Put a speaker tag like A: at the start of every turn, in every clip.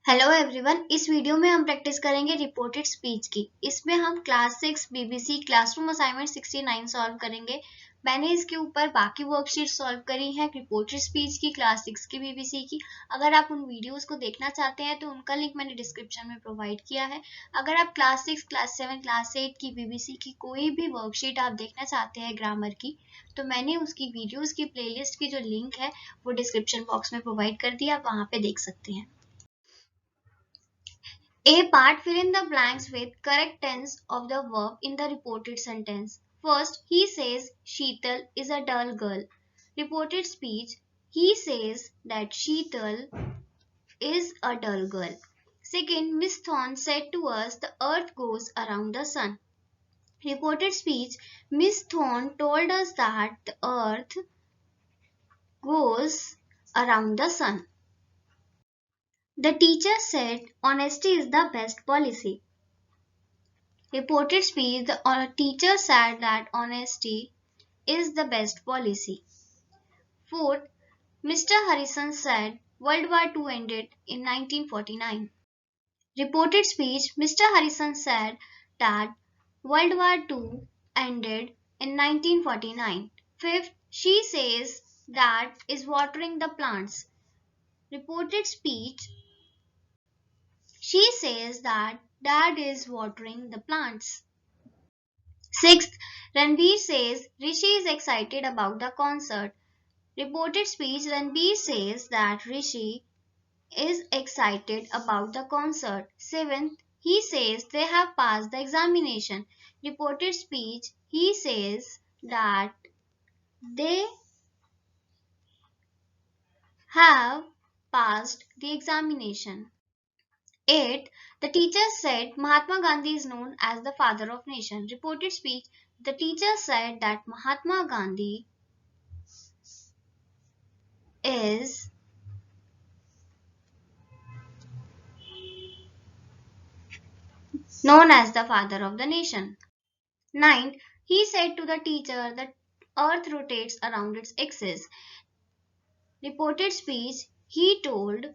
A: Hello everyone. इस video में हम प्रैक्टिस करेंगे रिपोर्टेड स्पीच की। इसमें हम class 6 BBC classroom assignment 69 solve करेंगे। मैंने इसके ऊपर बाकी वर्कशीट सॉल्व करी हैं रिपोर्टेड स्पीच की, क्लास 6 की बीबीसी की। अगर आप उन वीडियोस को देखना चाहते हैं तो उनका लिंक मैंने डिस्क्रिप्शन में प्रोवाइड किया है। अगर आप क्लास 6, क्लास 7, क्लास 8 की बीबीसी की कोई भी वर्कशीट आप देखना चाहते हैं ग्रामर की, तो मैंने उसकी वीडियोज की प्लेलिस्ट की जो लिंक है वो डिस्क्रिप्शन बॉक्स में प्रोवाइड कर दिया, आप वहाँ पे देख सकते हैं। A part, fill in the blanks with correct tense of the verb in the reported sentence. First, he says Sheetal is a dull girl. Reported speech, he says that Sheetal is a dull girl. Second, Miss Thorne said to us the earth goes around the sun. Reported speech, Miss Thorne told us that the earth goes around the sun. The teacher said honesty is the best policy. Reported speech, the teacher said that honesty is the best policy. Fourth, Mr. Harrison said World War II ended in 1949. Reported speech, Mr. Harrison said that World War II ended in 1949. Fifth, she says that is watering the plants. Reported speech, she says that dad is watering the plants. Sixth, Ranbir says Rishi is excited about the concert. Reported speech, Ranbir says that Rishi is excited about the concert. Seventh, he says they have passed the examination. Reported speech, he says that they have passed the examination. 8. The teacher said Mahatma Gandhi is known as the father of nation. Reported speech, the teacher said that Mahatma Gandhi is known as the father of the nation. 9. He said to the teacher that earth rotates around its axis. Reported speech, he told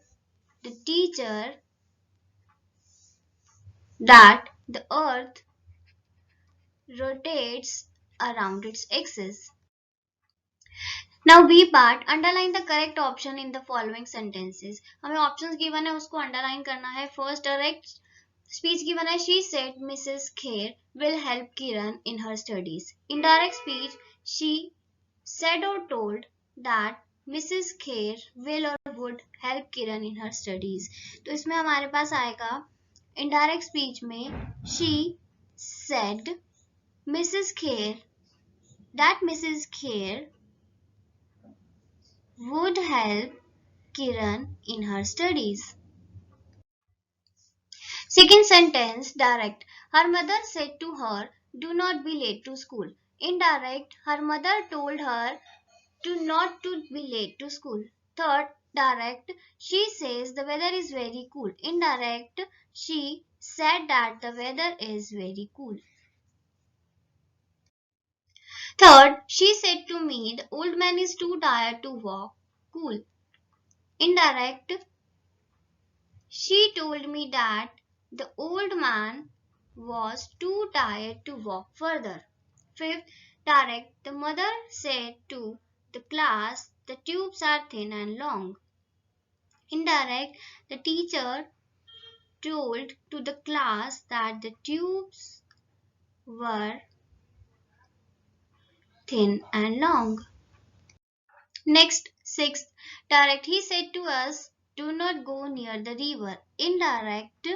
A: the teacher that the earth rotates around its axis. Now B part, underline the correct option in the following sentences. हमें options given है उसको underline करना है. First, direct speech given है, she said Mrs. Kher will help Kiran in her studies. Indirect speech, she said or told that Mrs. Kher will or would help Kiran in her studies. तो इसमें हमारे पास आएगा indirect speech में she said Mrs. Kher that Mrs. Kher would help Kiran in her studies. Second sentence, direct. Her mother said to her, do not be late to school. Indirect, her mother told her to not to be late to school. Third, direct, she says the weather is very cool. Indirect, she said that the weather is very cool. Third, she said to me, the old man is too tired to walk. Cool. Indirect, she told me that the old man was too tired to walk further. Fifth, direct, the mother said to the class, the tubes are thin and long. Indirect, the teacher told to the class that the tubes were thin and long. Next, sixth, direct, he said to us, do not go near the river. Indirect,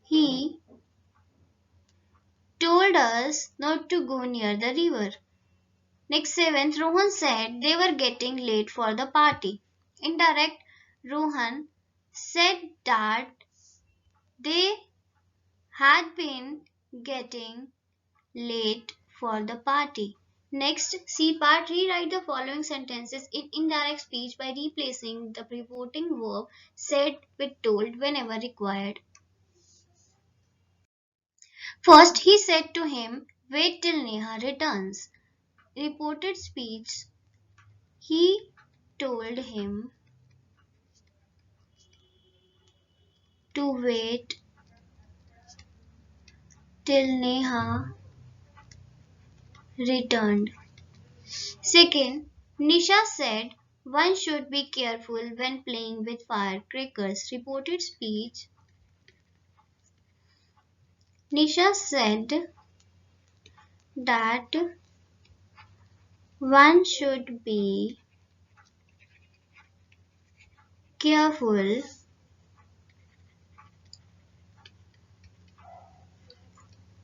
A: he told us not to go near the river. Next, seventh, Rohan said they were getting late for the party. Indirect, Rohan said that they had been getting late for the party. Next, C part, rewrite the following sentences in indirect speech by replacing the reporting verb said with told whenever required. First, he said to him, wait till Neha returns. Reported speech. He told him to wait till Neha returned. Second, Nisha said one should be careful when playing with firecrackers. Reported speech. Nisha said that one should be careful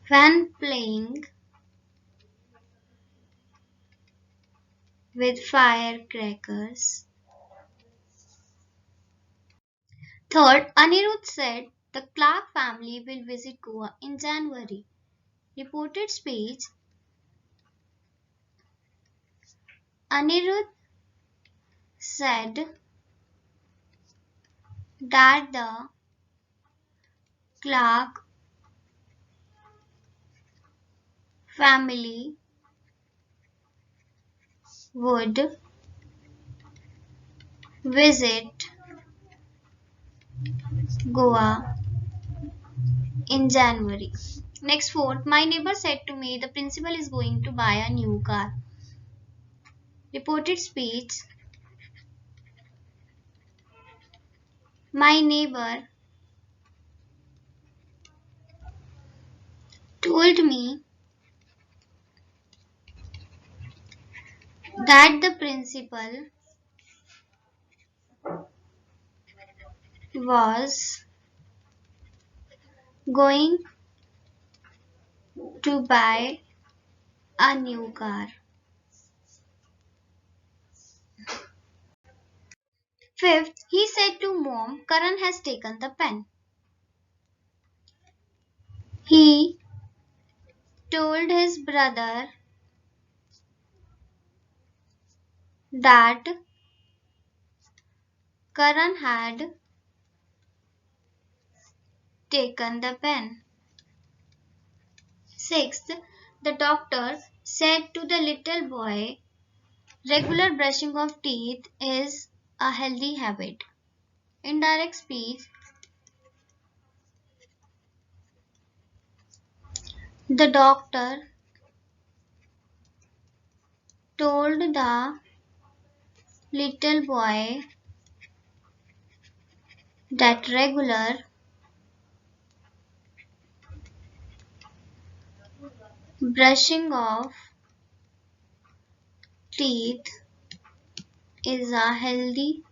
A: when playing with firecrackers. Third, Anirudh said the Clark family will visit Goa in January. Reported speech. Anirudh said that the Clark family would visit Goa in January. Next, fourth, my neighbor said to me the principal is going to buy a new car. Reported speech. My neighbor told me that the principal was going to buy a new car. Fifth, he said to mom, Karan has taken the pen. He told his brother that Karan had taken the pen. Sixth, the doctor said to the little boy, regular brushing of teeth is a healthy habit. Indirect speech. The doctor told the little boy that regular brushing of teeth is a healthy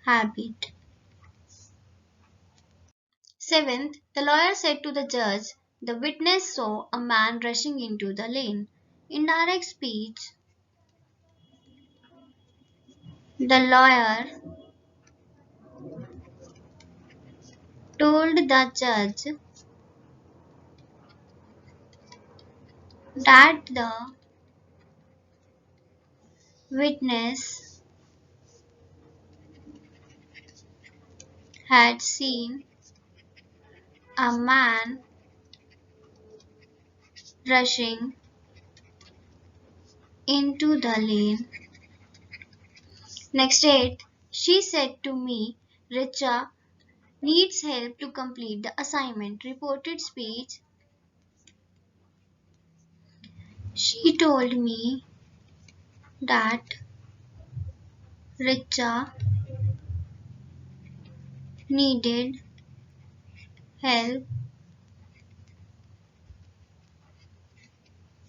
A: habit. Seventh, the lawyer said to the judge, the witness saw a man rushing into the lane. Indirect speech. The lawyer told the judge that the witness had seen a man rushing into the lane. Next 8. She said to me, Richa needs help to complete the assignment. Reported speech. She told me that Richa needed help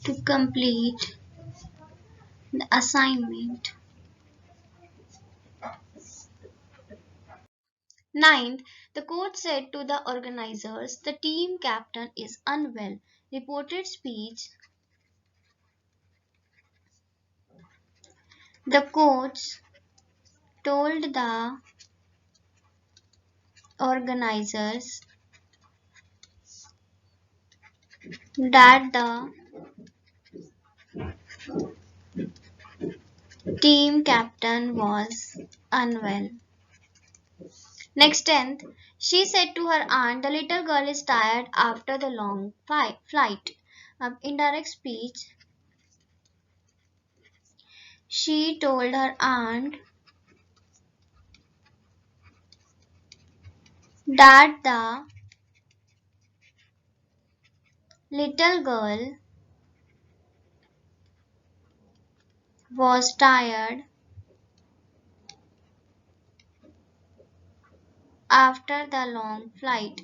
A: to complete the assignment. Ninth, the coach said to the organizers, the team captain is unwell. Reported speech. The coach told the organizers that the team captain was unwell. Next 10th, she said to her aunt, the little girl is tired after the long flight. Indirect speech. She told her aunt that the little girl was tired after the long flight.